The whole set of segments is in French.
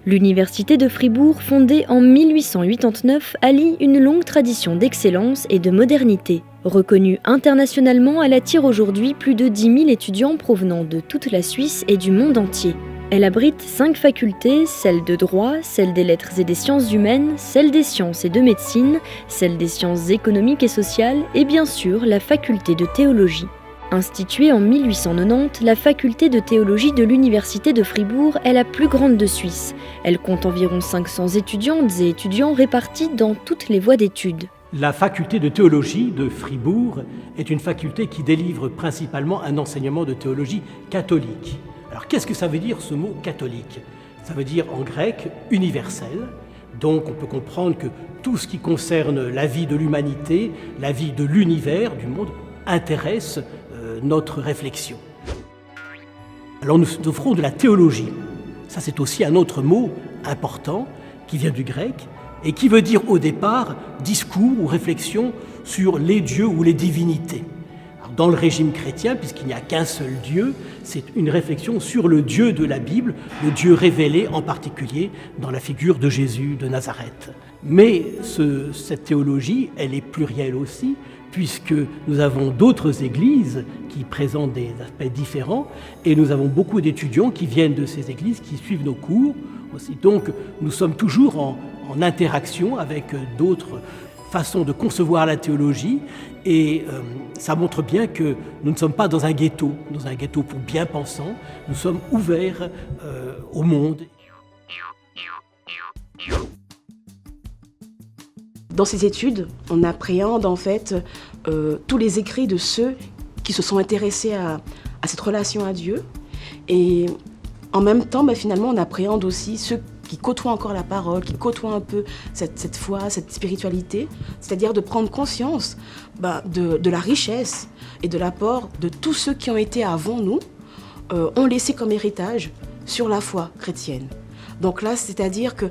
L'université de Fribourg, fondée en 1889, allie une longue tradition d'excellence et de modernité. Reconnue internationalement, elle attire aujourd'hui plus de 10 000 étudiants provenant de toute la Suisse et du monde entier. Elle abrite 5 facultés, celle de droit, celle des lettres et des sciences humaines, celle des sciences et de médecine, celle des sciences économiques et sociales et bien sûr la faculté de théologie. Instituée en 1890, la faculté de théologie de l'Université de Fribourg est la plus grande de Suisse. Elle compte environ 500 étudiantes et étudiants répartis dans toutes les voies d'études. La faculté de théologie de Fribourg est une faculté qui délivre principalement un enseignement de théologie catholique. Alors qu'est-ce que ça veut dire ce mot catholique ? Ça veut dire en grec universel. Donc on peut comprendre que tout ce qui concerne la vie de l'humanité, la vie de l'univers, du monde, intéresse notre réflexion. Alors nous offrons de la théologie. Ça c'est aussi un autre mot important qui vient du grec et qui veut dire au départ discours ou réflexion sur les dieux ou les divinités. Alors, dans le régime chrétien, puisqu'il n'y a qu'un seul Dieu, c'est une réflexion sur le Dieu de la Bible, le Dieu révélé en particulier dans la figure de Jésus de Nazareth. Mais cette théologie, elle est plurielle aussi, puisque nous avons d'autres églises qui présentent des aspects différents et nous avons beaucoup d'étudiants qui viennent de ces églises, qui suivent nos cours aussi. Donc nous sommes toujours en interaction avec d'autres façons de concevoir la théologie et ça montre bien que nous ne sommes pas dans un ghetto pour bien-pensants, nous sommes ouverts au monde. Dans ces études, on appréhende en fait tous les écrits de ceux qui se sont intéressés à cette relation à Dieu. Et en même temps, finalement, on appréhende aussi ceux qui côtoient encore la parole, qui côtoient un peu cette foi, cette spiritualité. C'est-à-dire de prendre conscience de la richesse et de l'apport de tous ceux qui ont été avant nous, ont laissé comme héritage sur la foi chrétienne. Donc là, c'est-à-dire que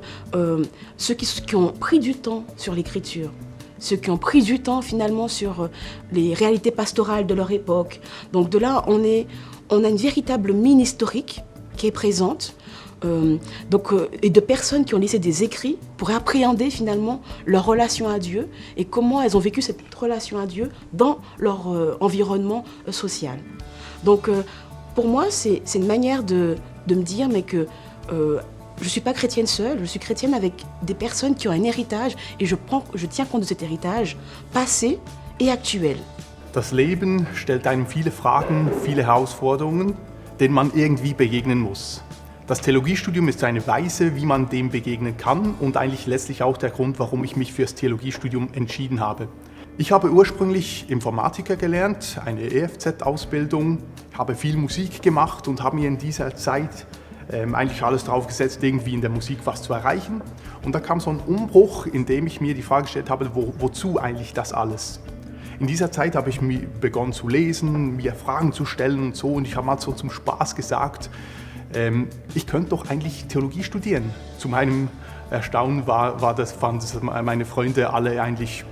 ceux qui ont pris du temps sur l'écriture, ceux qui ont pris du temps finalement sur les réalités pastorales de leur époque. Donc de là, on a une véritable mine historique qui est présente, et de personnes qui ont laissé des écrits pour appréhender finalement leur relation à Dieu et comment elles ont vécu cette relation à Dieu dans leur environnement social. Donc pour moi, c'est une manière de me dire que je ne suis pas chrétienne seule, je suis chrétienne avec des personnes qui ont un héritage et je tiens compte de cet héritage passé et actuel. Das Leben stellt einem viele Fragen, viele Herausforderungen, denen man irgendwie begegnen muss. Das Theologiestudium ist eine Weise, wie man dem begegnen kann und eigentlich letztlich auch der Grund, warum ich mich fürs Theologiestudium entschieden habe. Ich habe ursprünglich Informatiker gelernt, eine EFZ-Ausbildung, habe viel Musik gemacht und habe mir in dieser Zeit eigentlich alles drauf gesetzt, irgendwie in der Musik was zu erreichen. Und da kam so ein Umbruch, in dem ich mir die Frage gestellt habe, wozu eigentlich das alles? In dieser Zeit habe ich begonnen zu lesen, mir Fragen zu stellen und so. Und ich habe mal so zum Spaß gesagt, ich könnte doch eigentlich Theologie studieren. Zu meinem Erstaunen fanden meine Freunde alle eigentlich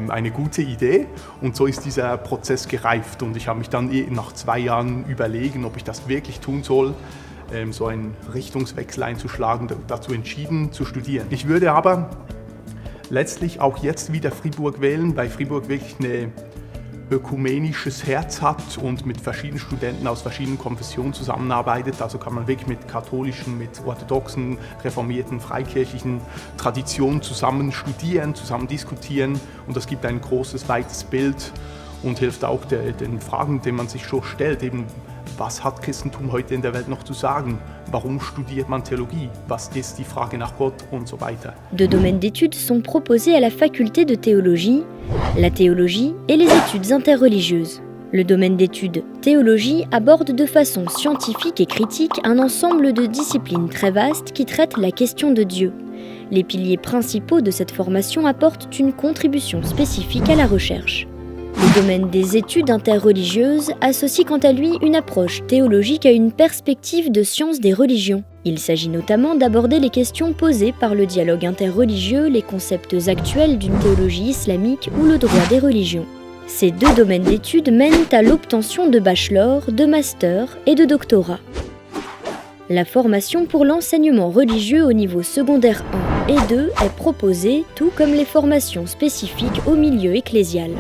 eine gute Idee. Und so ist dieser Prozess gereift. Und ich habe mich dann nach 2 Jahren überlegen, ob ich das wirklich tun soll, so einen Richtungswechsel einzuschlagen, dazu entschieden zu studieren. Ich würde aber letztlich auch jetzt wieder Fribourg wählen, weil Fribourg wirklich ein ökumenisches Herz hat und mit verschiedenen Studenten aus verschiedenen Konfessionen zusammenarbeitet. Also kann man wirklich mit katholischen, mit orthodoxen, reformierten, freikirchlichen Traditionen zusammen studieren, zusammen diskutieren und das gibt ein großes, weites Bild und hilft auch den Fragen, die man sich schon stellt, eben was hat Christentum heute in der Welt noch zu sagen? Warum studiert man Théologie? Was ist die Frage nach Gott und so weiter. 2 domaines d'études sont proposés à la faculté de théologie, la théologie et les études interreligieuses. Le domaine d'études théologie aborde de façon scientifique et critique un ensemble de disciplines très vastes qui traitent la question de Dieu. Les piliers principaux de cette formation apportent une contribution spécifique à la recherche. Le domaine des études interreligieuses associe quant à lui une approche théologique à une perspective de science des religions. Il s'agit notamment d'aborder les questions posées par le dialogue interreligieux, les concepts actuels d'une théologie islamique ou le droit des religions. Ces 2 domaines d'études mènent à l'obtention de bachelor, de master et de doctorat. La formation pour l'enseignement religieux au niveau secondaire 1 et 2 est proposée, tout comme les formations spécifiques au milieu ecclésial.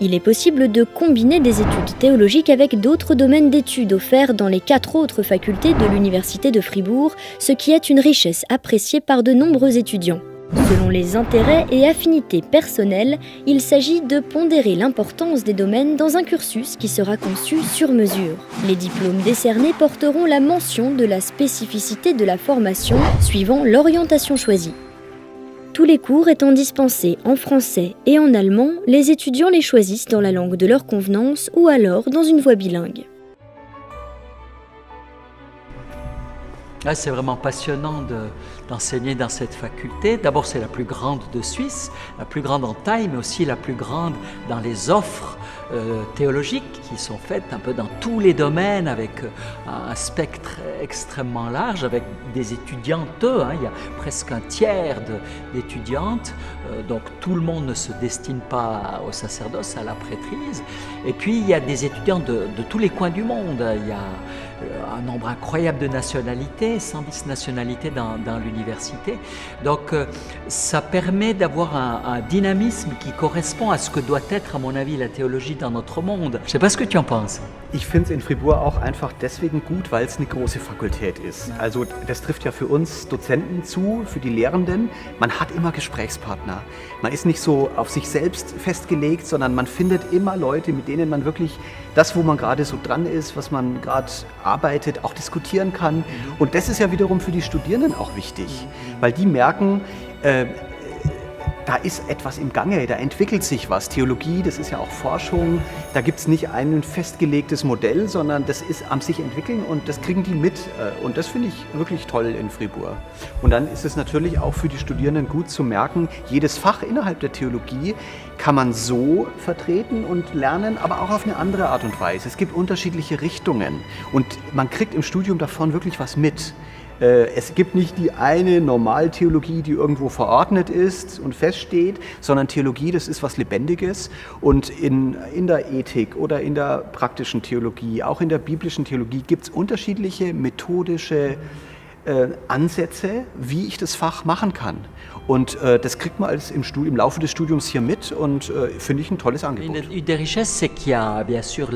Il est possible de combiner des études théologiques avec d'autres domaines d'études offerts dans les 4 autres facultés de l'Université de Fribourg, ce qui est une richesse appréciée par de nombreux étudiants. Selon les intérêts et affinités personnelles, il s'agit de pondérer l'importance des domaines dans un cursus qui sera conçu sur mesure. Les diplômes décernés porteront la mention de la spécificité de la formation suivant l'orientation choisie. Tous les cours étant dispensés en français et en allemand, les étudiants les choisissent dans la langue de leur convenance ou alors dans une voie bilingue. Là, c'est vraiment passionnant d'enseigner dans cette faculté. D'abord, c'est la plus grande de Suisse, la plus grande en taille, mais aussi la plus grande dans les offres théologiques qui sont faites un peu dans tous les domaines avec un spectre extrêmement large, avec des étudiantes. Il y a presque un tiers d'étudiantes, donc tout le monde ne se destine pas au sacerdoce, à la prêtrise. Et puis, il y a des étudiants de tous les coins du monde. Il y a un nombre incroyable de nationalités, 110 nationalités dans l'université. Donc ça permet d'avoir un dynamisme qui correspond à ce que doit être, à mon avis, la théologie dans notre monde. Je ne sais pas ce que tu en penses. Ich finde es in Fribourg auch einfach deswegen gut, weil es eine große Fakultät ist. Also das trifft ja für uns Dozenten zu, für die Lehrenden. Man hat immer Gesprächspartner. Man ist nicht so auf sich selbst festgelegt, sondern man findet immer Leute, mit denen man wirklich das, wo man gerade so dran ist, was man gerade arbeitet, auch diskutieren kann. Und das ist ja wiederum für die Studierenden auch wichtig, weil die merken, da ist etwas im Gange, da entwickelt sich was. Theologie, das ist ja auch Forschung, da gibt es nicht ein festgelegtes Modell, sondern das ist am sich entwickeln und das kriegen die mit. Und das finde ich wirklich toll in Fribourg. Und dann ist es natürlich auch für die Studierenden gut zu merken, jedes Fach innerhalb der Theologie kann man so vertreten und lernen, aber auch auf eine andere Art und Weise. Es gibt unterschiedliche Richtungen und man kriegt im Studium davon wirklich was mit. Es gibt nicht die eine Normaltheologie, die irgendwo verordnet ist und feststeht, sondern Theologie, das ist was Lebendiges. Und in der Ethik oder in der praktischen Theologie, auch in der biblischen Theologie, gibt es unterschiedliche methodische Ansätze, wie ich das Fach machen kann. Und das kriegt man alles im Laufe des Studiums hier mit und finde ich ein tolles Angebot. Une des richesses, c'est qu'il y a bien sûr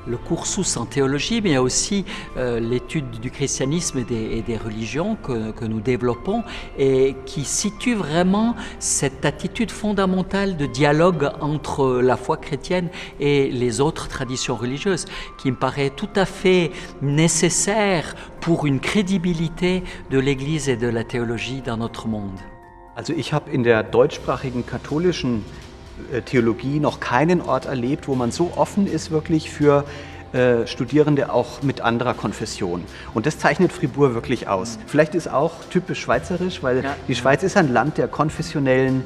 le cursus en théologie, mais il y a aussi l'étude du christianisme et des religions que nous développons et qui situe vraiment cette attitude fondamentale de dialogue entre la foi chrétienne et les autres traditions religieuses, qui me paraît tout à fait nécessaire pour une crédibilité de l'Église et de la théologie dans notre monde. Also ich habe in der deutschsprachigen katholischen Theologie noch keinen Ort erlebt, wo man so offen ist wirklich für Studierende auch mit anderer Konfession. Und das zeichnet Fribourg wirklich aus. Vielleicht ist auch typisch schweizerisch, weil die Schweiz ist ein Land der konfessionellen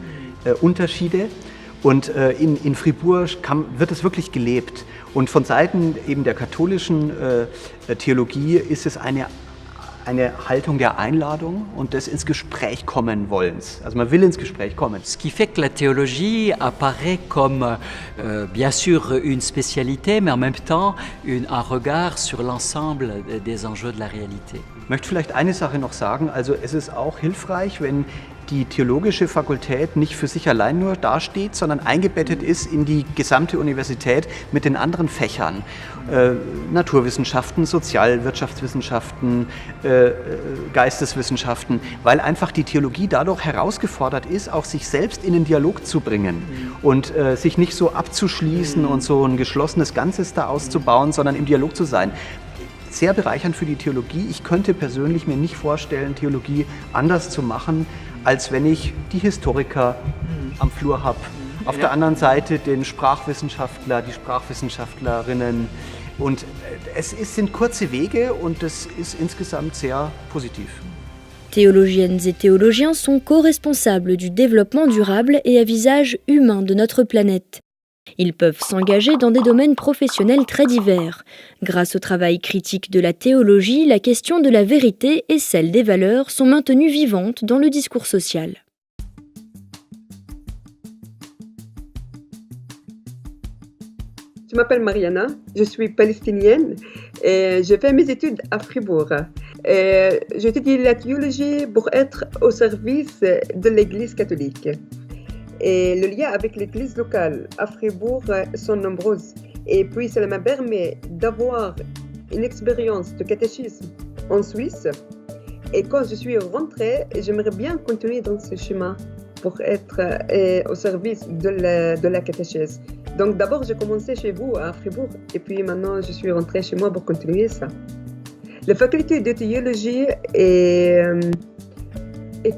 Unterschiede. Und in Fribourg wird es wirklich gelebt. Und von Seiten eben der katholischen Theologie ist es eine Haltung der Einladung und des ins Gespräch kommen Wollens. Also man will ins Gespräch kommen. Ce qui fait que la théologie apparaît comme bien sûr une spécialité, mais en même temps un regard sur l'ensemble des enjeux de la réalité. Ich möchte vielleicht eine Sache noch sagen. Also es ist auch hilfreich, wenn die theologische Fakultät nicht für sich allein nur dasteht, sondern eingebettet ist in die gesamte Universität mit den anderen Fächern. Naturwissenschaften, Sozialwirtschaftswissenschaften, Geisteswissenschaften, weil einfach die Theologie dadurch herausgefordert ist, auch sich selbst in den Dialog zu bringen und sich nicht so abzuschließen und so ein geschlossenes Ganzes da auszubauen, sondern im Dialog zu sein. Sehr bereichernd für die Theologie. Ich könnte persönlich mir nicht vorstellen, Theologie anders zu machen, als wenn ich die Historiker am Flur habe. Auf der anderen Seite den Sprachwissenschaftler, die Sprachwissenschaftlerinnen. Und sind kurze Wege und das ist insgesamt sehr positiv. Théologiennes et théologiens sont co-responsables du développement durable et à visage humain de notre planète. Ils peuvent s'engager dans des domaines professionnels très divers. Grâce au travail critique de la théologie, la question de la vérité et celle des valeurs sont maintenues vivantes dans le discours social. Je m'appelle Mariana, je suis palestinienne et je fais mes études à Fribourg. J'étudie la théologie pour être au service de l'Église catholique. Et le lien avec l'Église locale à Fribourg sont nombreux. Et puis cela me permet d'avoir une expérience de catéchisme en Suisse. Et quand je suis rentrée, j'aimerais bien continuer dans ce chemin pour être au service de la catéchèse. Donc d'abord, j'ai commencé chez vous à Fribourg et puis maintenant, je suis rentrée chez moi pour continuer ça. La faculté de théologie est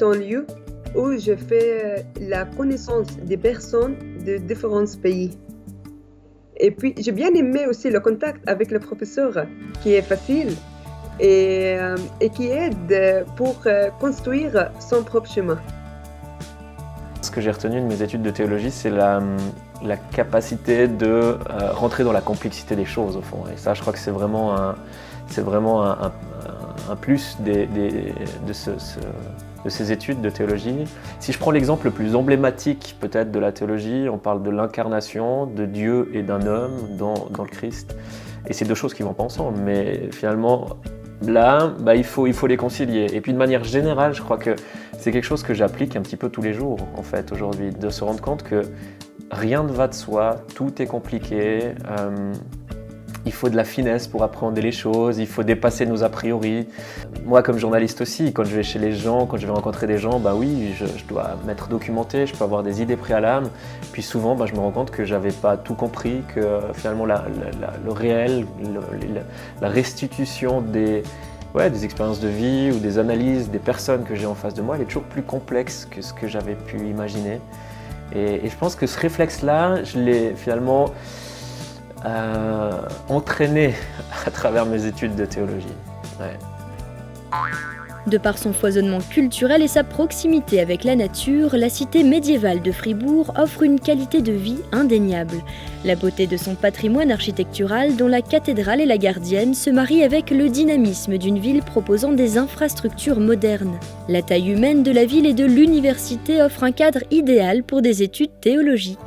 un lieu où je fais la connaissance des personnes de différents pays. Et puis, j'ai bien aimé aussi le contact avec le professeur qui est facile et qui aide pour construire son propre chemin. Ce que j'ai retenu de mes études de théologie, c'est la capacité de rentrer dans la complexité des choses, au fond. Et ça, je crois que c'est vraiment un plus de ces études de théologie. Si je prends l'exemple le plus emblématique peut-être de la théologie, on parle de l'incarnation de Dieu et d'un homme dans le Christ. Et c'est deux choses qui ne vont pas ensemble, mais finalement, là, il faut les concilier. Et puis de manière générale, je crois que c'est quelque chose que j'applique un petit peu tous les jours, en fait, aujourd'hui, de se rendre compte que rien ne va de soi, tout est compliqué. Il faut de la finesse pour appréhender les choses, il faut dépasser nos a priori. Moi, comme journaliste aussi, quand je vais chez les gens, quand je vais rencontrer des gens, oui, je dois m'être documenté, je peux avoir des idées préalables. Puis souvent, je me rends compte que j'avais pas tout compris, que finalement le réel, la restitution des expériences de vie ou des analyses des personnes que j'ai en face de moi, elle est toujours plus complexe que ce que j'avais pu imaginer. Et je pense que ce réflexe-là, je l'ai finalement entraîné à travers mes études de théologie. Ouais. De par son foisonnement culturel et sa proximité avec la nature, la cité médiévale de Fribourg offre une qualité de vie indéniable. La beauté de son patrimoine architectural, dont la cathédrale est la gardienne, se marie avec le dynamisme d'une ville proposant des infrastructures modernes. La taille humaine de la ville et de l'université offre un cadre idéal pour des études théologiques.